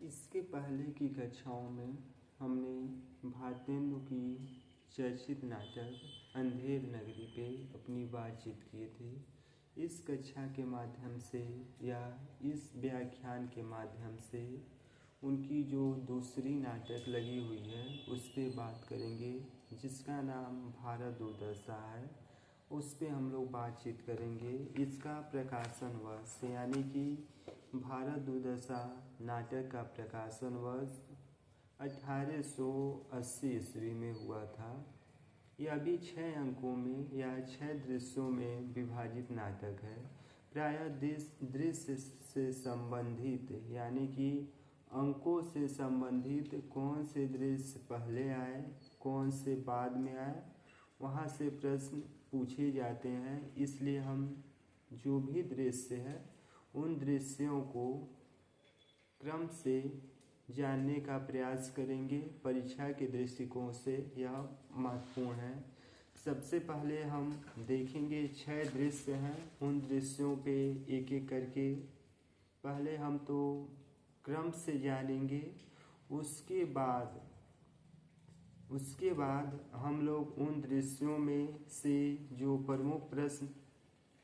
इसके पहले की कक्षाओं में हमने भारतेंदु की चर्चित नाटक अंधेर नगरी पे अपनी बातचीत किए थे। इस कक्षा के माध्यम से या इस व्याख्यान के माध्यम से उनकी जो दूसरी नाटक लगी हुई है उस पे बात करेंगे, जिसका नाम भारत दुर्दशा है। उस पे हम लोग बातचीत करेंगे। इसका प्रकाशन वर्ष यानी कि भारत दुर्दशा नाटक का प्रकाशन वर्ष 1880 ईस्वी में हुआ था। यह भी 6 अंकों में या 6 दृश्यों में विभाजित नाटक है। प्रायः दृश्य से संबंधित यानी कि अंकों से संबंधित कौन से दृश्य पहले आए, कौन से बाद में आए, वहाँ से प्रश्न पूछे जाते हैं। इसलिए हम जो भी दृश्य है उन दृश्यों को क्रम से जानने का प्रयास करेंगे। परीक्षा के दृष्टिकोण से यह महत्वपूर्ण है। सबसे पहले हम देखेंगे 6 दृश्य हैं, उन दृश्यों पे एक एक करके पहले हम तो क्रम से जानेंगे। उसके बाद हम लोग उन दृश्यों में से जो प्रमुख प्रश्न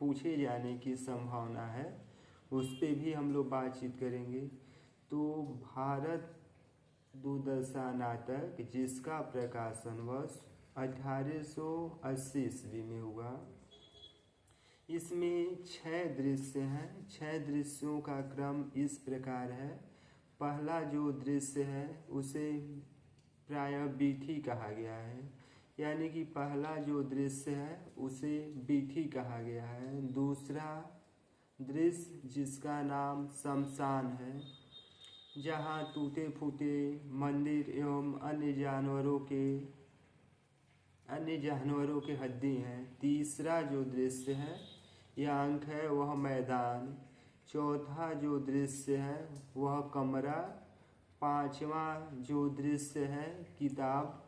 पूछे जाने की संभावना है उस पे भी हम लोग बातचीत करेंगे। तो भारत दुर्दशा नाटक, जिसका प्रकाशन वर्ष 1880 ईस्वी में हुआ, इसमें 6 दृश्य हैं। 6 दृश्यों का क्रम इस प्रकार है। पहला जो दृश्य है उसे प्रायः बीथी कहा गया है, यानी कि पहला जो दृश्य है उसे बीथी कहा गया है। दूसरा दृश्य जिसका नाम शमशान है, जहाँ टूटे फूटे मंदिर एवं अन्य जानवरों के हड्डी हैं। तीसरा जो दृश्य है या अंक है वह मैदान। चौथा जो दृश्य है वह कमरा। पांचवा जो दृश्य है किताब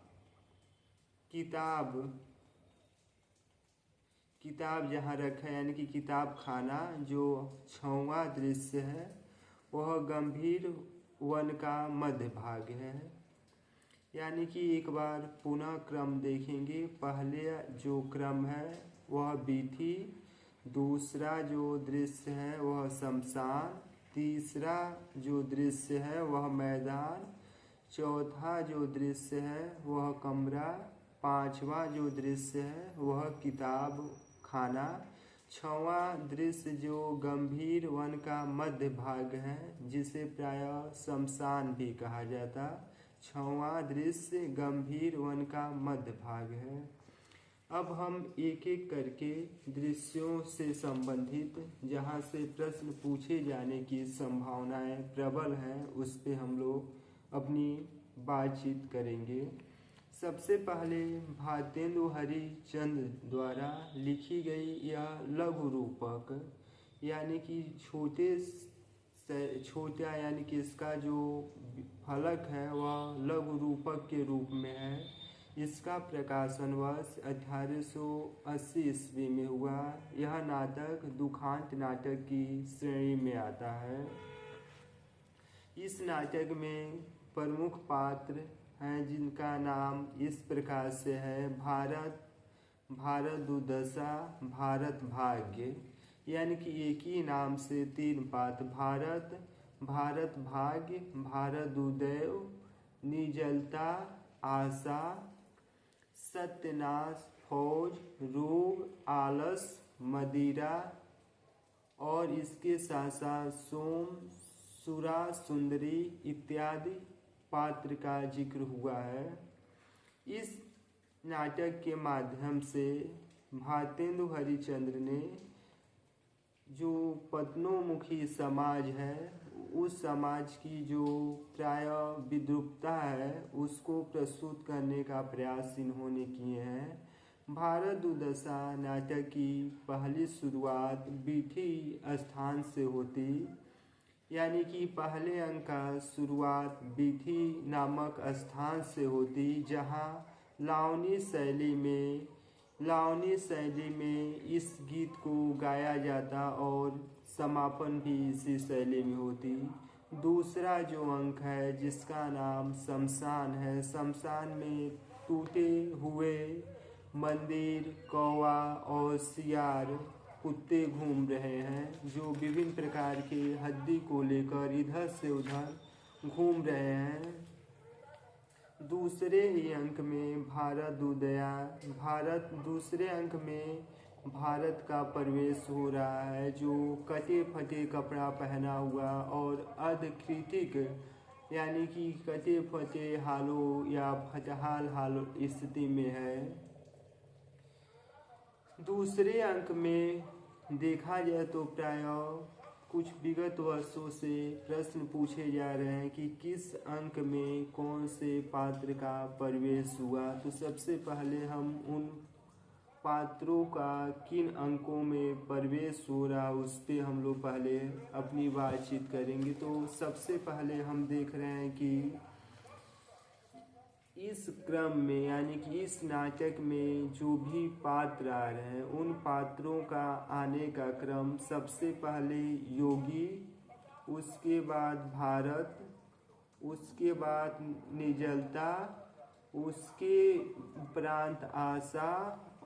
जहाँ रखा है यानी कि किताब खाना। जो 6वां दृश्य है वह गंभीर वन का मध्य भाग है। यानी कि एक बार पुनः क्रम देखेंगे। पहले जो क्रम है वह बीथी, दूसरा जो दृश्य है वह शमशान, तीसरा जो दृश्य है वह मैदान, चौथा जो दृश्य है वह कमरा, पांचवा जो दृश्य है वह किताब खाना, 6वां दृश्य जो गंभीर वन का मध्य भाग है, जिसे प्रायः शमशान भी कहा जाता। 6वां दृश्य गंभीर वन का मध्य भाग है। अब हम एक एक करके दृश्यों से संबंधित जहाँ से प्रश्न पूछे जाने की संभावनाएं प्रबल हैं उस पे हम लोग अपनी बातचीत करेंगे। सबसे पहले भारतेंदु हरिश्चंद्र द्वारा लिखी गई यह लघु रूपक, यानी कि छोटा यानी कि इसका जो फलक है वह लघु रूपक के रूप में है। इसका प्रकाशन वर्ष 1880 ईस्वी में हुआ। यह नाटक दुखांत नाटक की श्रेणी में आता है। इस नाटक में प्रमुख पात्र हैं जिनका नाम इस प्रकार से है: भारत दुर्दशा, भारत भाग्य, यानी कि एक ही नाम से 3 पात्र: भारत भाग्य, भारत दुर्दैव, निर्जलता, आशा, सत्यानाश, फौज, रोग, आलस, मदिरा और इसके साथ साथ सोम, सुरा, सुंदरी इत्यादि पात्र का जिक्र हुआ है। इस नाटक के माध्यम से भारतेंदु हरिश्चंद्र ने जो पतनोमुखी समाज है उस समाज की जो प्रायः विद्रूपता है उसको प्रस्तुत करने का प्रयास इन्होंने किए हैं। भारत दुर्दशा नाटक की पहली शुरुआत बीथी स्थान से होती, यानी कि पहले अंक का शुरुआत बीथी नामक स्थान से होती, जहाँ लावनी शैली में इस गीत को गाया जाता और समापन भी इसी शैली में होती। दूसरा जो अंक है जिसका नाम शमशान है, शमशान में टूटे हुए मंदिर, कौवा और सियार कुत्ते घूम रहे हैं जो विभिन्न प्रकार के हड्डी को लेकर इधर से उधर घूम रहे हैं। दूसरे ही अंक में दूसरे अंक में भारत का प्रवेश हो रहा है जो कटे फटे कपड़ा पहना हुआ और अर्धकृतिक यानी कि कटे फटे हालों या फटहाल हाल स्थिति में है। दूसरे अंक में देखा जाए तो प्रायः कुछ विगत वर्षों से प्रश्न पूछे जा रहे हैं कि किस अंक में कौन से पात्र का प्रवेश हुआ। तो सबसे पहले हम उन पात्रों का किन अंकों में प्रवेश हो रहा उस पे हम लोग पहले अपनी बातचीत करेंगे। तो सबसे पहले हम देख रहे हैं कि इस क्रम में यानी कि इस नाटक में जो भी पात्र आ रहे हैं उन पात्रों का आने का क्रम सबसे पहले योगी, उसके बाद भारत, उसके बाद निर्जलता, उसके उपरांत आशा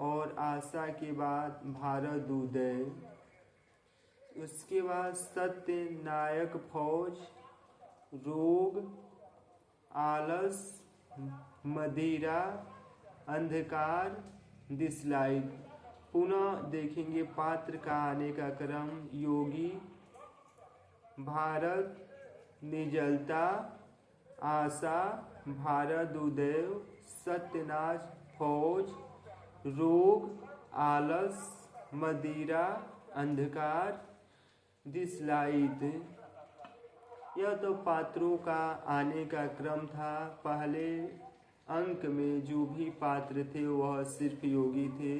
और आशा के बाद भारत उदय, उसके बाद सत्य नायक फौज, रोग, आलस, मदिरा, अंधकार, दिसलाइट। पुनः देखेंगे पात्र का आने का क्रम योगी, भारत, निर्जलता, आशा, भारत उदय, सत्यनाश, फौज, रोग, आलस, मदिरा, अंधकार, दिसलाइट। यह तो पात्रों का आने का क्रम था। पहले अंक में जो भी पात्र थे वह सिर्फ योगी थे।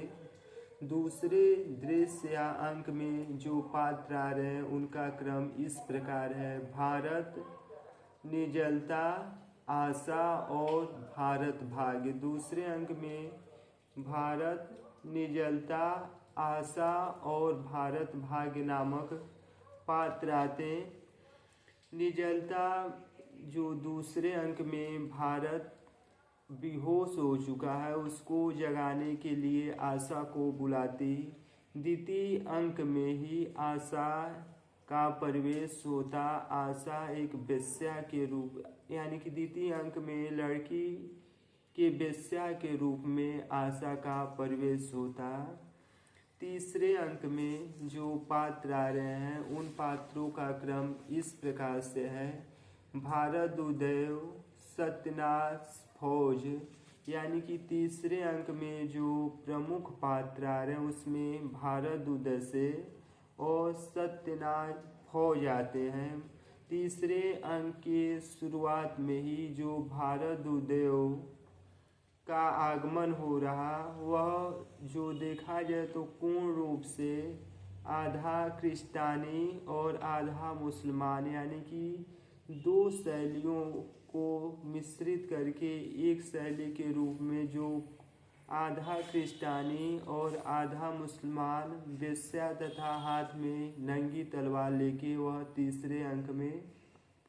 दूसरे दृश्य या अंक में जो पात्र आ रहे हैं उनका क्रम इस प्रकार है: भारत, निर्जलता, आशा और भारत भाग्य। दूसरे अंक में भारत, निर्जलता, आशा और भारत भाग्य नामक पात्र आते। निर्जलता जो दूसरे अंक में भारत बेहोश हो चुका है उसको जगाने के लिए आशा को बुलाती। द्वितीय अंक में ही आशा का प्रवेश होता। आशा एक वेश्या के रूप यानी कि द्वितीय अंक में लड़की के वेश्या के रूप में आशा का प्रवेश होता। तीसरे अंक में जो पात्र आ रहे हैं उन पात्रों का क्रम इस प्रकार से है: भारत उदय, सत्यनाश, फौज। यानी कि तीसरे अंक में जो प्रमुख पात्र आ रहे हैं उसमें भारत उदय से और सत्यनाश, फौज आते हैं। तीसरे अंक के शुरुआत में ही जो भारत उदय का आगमन हो रहा वह जो देखा जाए तो पूर्ण रूप से आधा क्रिस्तानी और आधा मुसलमान यानी कि दो शैलियों को मिश्रित करके एक शैली के रूप में जो आधा क्रिस्तानी और आधा मुसलमान वेश्या तथा हाथ में नंगी तलवार लेके वह तीसरे अंक में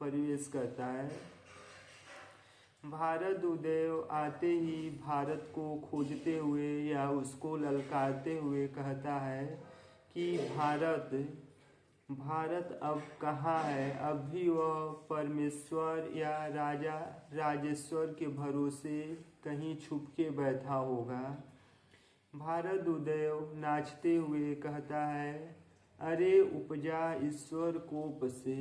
प्रवेश करता है। भारत उदय आते ही भारत को खोजते हुए या उसको ललकारते हुए कहता है कि भारत अब कहाँ है। अब भी वह परमेश्वर या राजेश्वर के भरोसे कहीं छुप के बैठा होगा। भारत उदय नाचते हुए कहता है, अरे उपजा ईश्वर कोप से,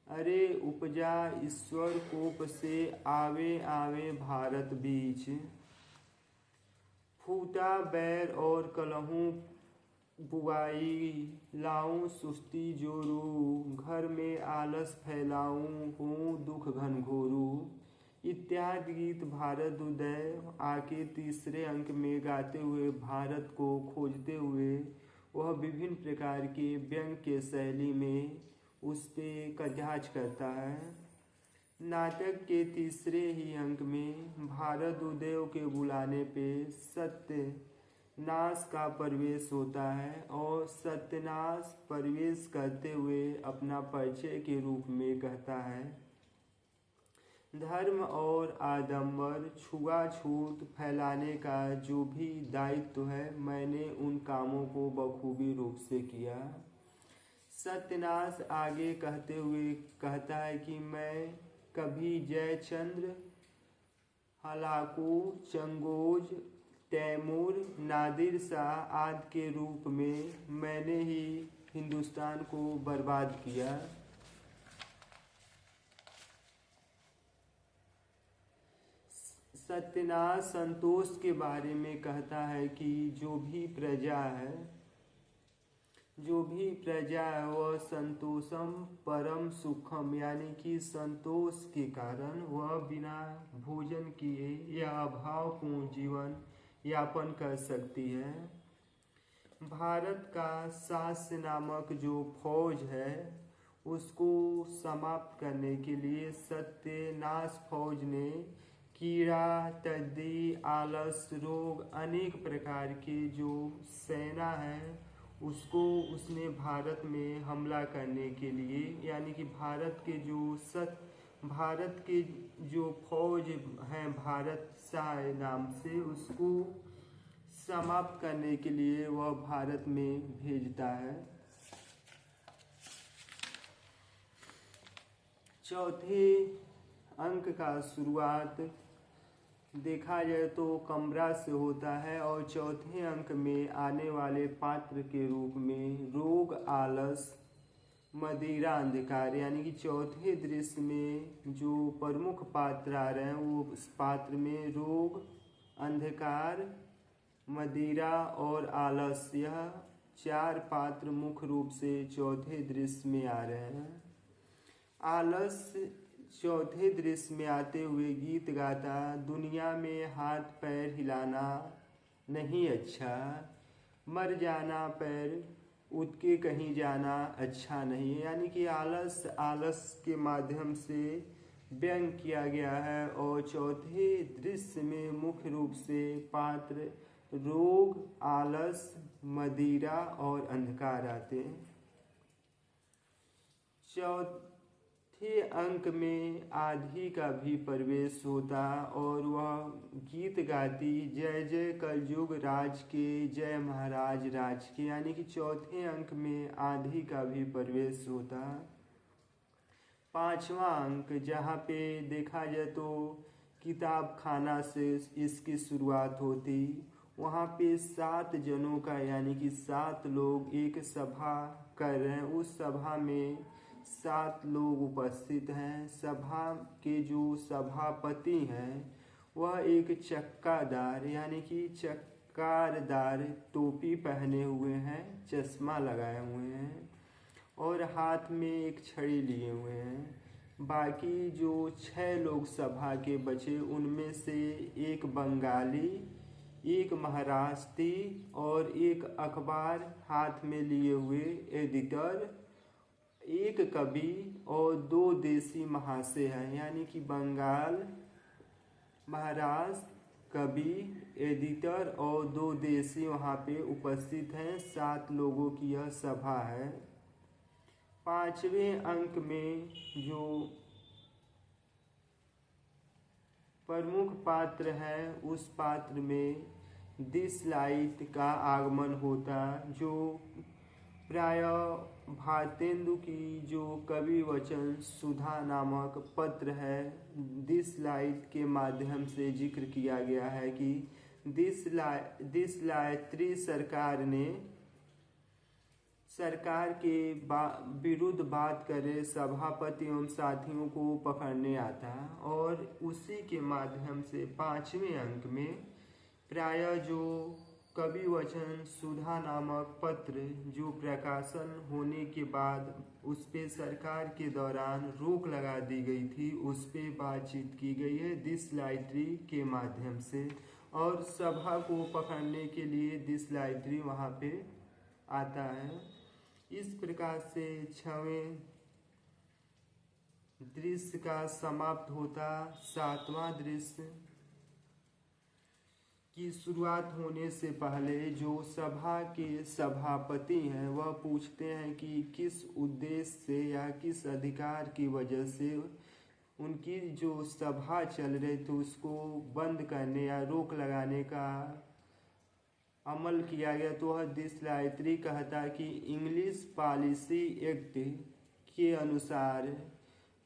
अरे उपजा ईश्वर कोप से, आवे आवे भारत बीच। फूटा बैर और कलहूँ बुआई, लाऊं सुस्ती जोरू, घर में आलस फैलाऊं, हूँ दुख घनघोरू इत्यादि गीत भारत उदय आके तीसरे अंक में गाते हुए भारत को खोजते हुए वह विभिन्न प्रकार के व्यंग के शैली में उस पे कटाक्ष करता है। नाटक के तीसरे ही अंक में भारत उदय के बुलाने पे सत्य नाश का प्रवेश होता है और सत्यनाश प्रवेश करते हुए अपना परिचय के रूप में कहता है, धर्म और आडंबर छुआछूत फैलाने का जो भी दायित्व है मैंने उन कामों को बखूबी रूप से किया। सत्यनाश आगे कहते हुए कहता है कि मैं कभी जयचंद्र, हलाकू, चंगोज, तैमूर, नादिर शाह आदि के रूप में मैंने ही हिंदुस्तान को बर्बाद किया। सत्यनाश संतोष के बारे में कहता है कि जो भी प्रजा है वह संतोषम परम सुखम, यानी कि संतोष के कारण वह बिना भोजन किए या अभावपूर्ण जीवन यापन कर सकती है। भारत का शास्य नामक जो फौज है उसको समाप्त करने के लिए सत्यनाश फौज ने कीड़ा, तद्दी, आलस, रोग, अनेक प्रकार के जो सेना है उसको उसने भारत में हमला करने के लिए, यानी कि भारत के जो फौज हैं भारत शाह नाम से, उसको समाप्त करने के लिए वह भारत में भेजता है। चौथे अंक का शुरुआत देखा जाए तो कमरा से होता है और चौथे अंक में आने वाले पात्र के रूप में रोग, आलस, मदिरा, अंधकार, यानी कि चौथे दृश्य में जो प्रमुख पात्र आ रहे हैं वो उस पात्र में रोग, अंधकार, मदिरा और आलस, यह चार पात्र मुख्य रूप से चौथे दृश्य में आ रहे हैं। आलस चौथे दृश्य में आते हुए गीत गाता, दुनिया में हाथ पैर हिलाना नहीं अच्छा, मर जाना पैर उठ के कहीं जाना अच्छा नहीं, यानी कि आलस के माध्यम से व्यंग किया गया है। और चौथे दृश्य में मुख्य रूप से पात्र रोग, आलस, मदिरा और अंधकार आते हैं। चौथे अंक में आधी का भी प्रवेश होता और वह गीत गाती, जय जय कलयुग राज के, जय महाराज राज के, यानी कि चौथे अंक में आधी का भी प्रवेश होता। पांचवा अंक जहाँ पे देखा जाए तो किताब खाना से इसकी शुरुआत होती, वहाँ पे 7 जनों का, यानी कि 7 लोग एक सभा कर रहे हैं। उस सभा में 7 लोग उपस्थित हैं। सभा के जो सभापति हैं वह एक चक्कादार, यानी कि चक्कारदार टोपी पहने हुए हैं, चश्मा लगाए हुए हैं और हाथ में एक छड़ी लिए हुए हैं। बाकी जो 6 लोग सभा के बचे उनमें से एक बंगाली, एक महाराष्ट्री और एक अखबार हाथ में लिए हुए एडिटर, एक कवि और 2 देसी महाशय हैं, यानी कि बंगाल, महाराष्ट्र, कवि, एडिटर और 2 देसी वहाँ पे उपस्थित हैं। 7 लोगों की यह सभा है। पांचवें अंक में जो प्रमुख पात्र है उस पात्र में दिसलाइट का आगमन होता, जो प्रायः भारतेंदु की जो कवि वचन सुधा नामक पत्र है, दिसलाइट के माध्यम से जिक्र किया गया है कि दिसलाइत्री सरकार के विरुद्ध बात करे सभापति एवं साथियों को पकड़ने आता। और उसी के माध्यम से पांचवें अंक में प्रायः जो कवि वचन सुधा नामक पत्र जो प्रकाशन होने के बाद उस पे सरकार के दौरान रोक लगा दी गई थी, उस पे बातचीत की गई है दिसलाइट्री के माध्यम से। और सभा को पकड़ने के लिए दिसलाइट्री वहाँ पे आता है। इस प्रकार से 6वें दृश्य का समाप्त होता। 7वां दृश्य की शुरुआत होने से पहले जो सभा के सभापति हैं वह पूछते हैं कि किस उद्देश्य से या किस अधिकार की वजह से उनकी जो सभा चल रही थी उसको बंद करने या रोक लगाने का अमल किया गया। तो वह दिसलाइत्री कहता कि इंग्लिश पॉलिसी एक्ट के अनुसार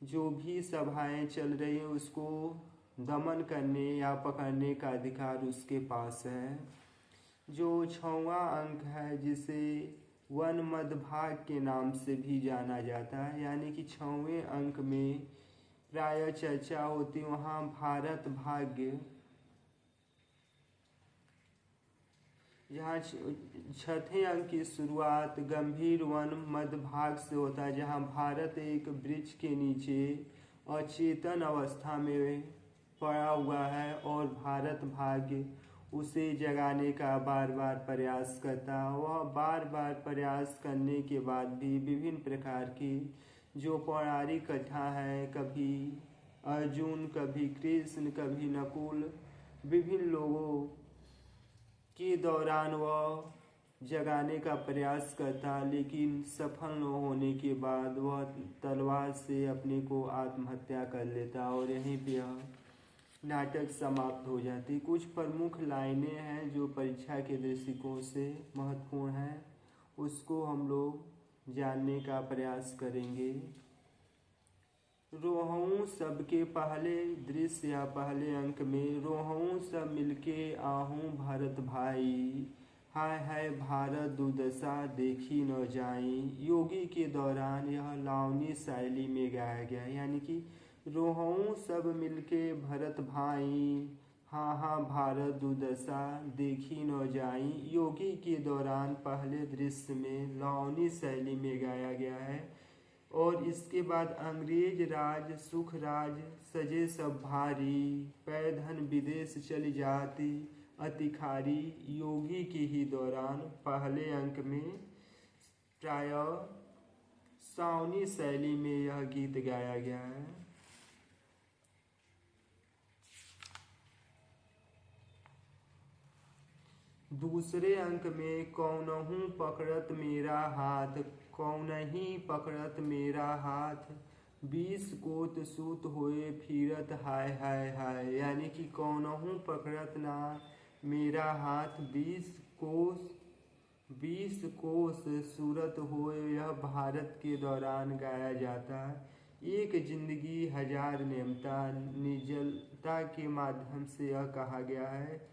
जो भी सभाएं चल रही हैं उसको दमन करने या पकड़ने का अधिकार उसके पास है। जो 6वां अंक है जिसे वन मध्यभाग के नाम से भी जाना जाता है, यानी कि 6वें अंक में प्राय चर्चा होती वहाँ भारत भाग्य, जहाँ 6ठे अंक की शुरुआत गंभीर वन मध्य भाग से होता है, जहाँ भारत एक वृक्ष के नीचे अचेतन अवस्था में पड़ा हुआ है और भारत भाग्य उसे जगाने का बार बार प्रयास करता है। वह बार बार प्रयास करने के बाद भी विभिन्न प्रकार की जो पौराणिक कथा है, कभी अर्जुन, कभी कृष्ण, कभी नकुल, विभिन्न लोगों के दौरान वह जगाने का प्रयास करता, लेकिन सफल न होने के बाद वह तलवार से अपने को आत्महत्या कर लेता और यहीं पे यह नाटक समाप्त हो जाती। कुछ प्रमुख लाइनें हैं जो परीक्षा के दृष्टिकोण से महत्वपूर्ण हैं, उसको हम लोग जानने का प्रयास करेंगे। रोहूं सबके पहले दृश्य या पहले अंक में रोहूं सब मिलके आहूं भरत भाई, हाय हाय भारत दुर्दशा देखी न जाई। योगी के दौरान यह लावनी शैली में गाया गया, यानी कि रोहूं सब मिलके भरत भाई, हाँ हाँ भारत दुर्दशा देखी न जाई। योगी के दौरान पहले दृश्य में लावनी शैली में गाया गया है। और इसके बाद अंग्रेज राज सुख राज सजे सब भारी, पैधन विदेश चली जाती अतिखारी। योगी के ही दौरान पहले अंक में प्राय सावनी शैली में यह गीत गाया गया है। दूसरे अंक में कौनहू पकड़त मेरा हाथ, कौनही पकड़त मेरा हाथ, 20 कोत सूत होए फिरत हाय हाय हाय, यानी कि कौनहू पकड़त ना मेरा हाथ, 20 कोस सूरत होए, यह भारत के दौरान गाया जाता है। एक जिंदगी हजार नेमता, निर्जलता के माध्यम से यह कहा गया है।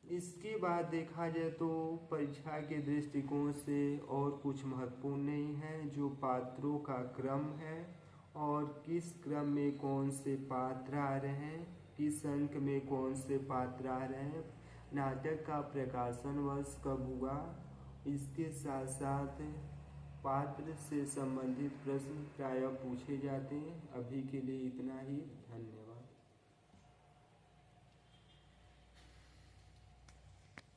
इसके बाद देखा जाए तो परीक्षा के दृष्टिकोण से और कुछ महत्वपूर्ण नहीं है। जो पात्रों का क्रम है और किस क्रम में कौन से पात्र आ रहे हैं, किस अंक में कौन से पात्र आ रहे हैं, नाटक का प्रकाशन वर्ष कब हुआ, इसके साथ साथ पात्र से संबंधित प्रश्न प्रायः पूछे जाते हैं। अभी के लिए इतना ही, धन्यवाद।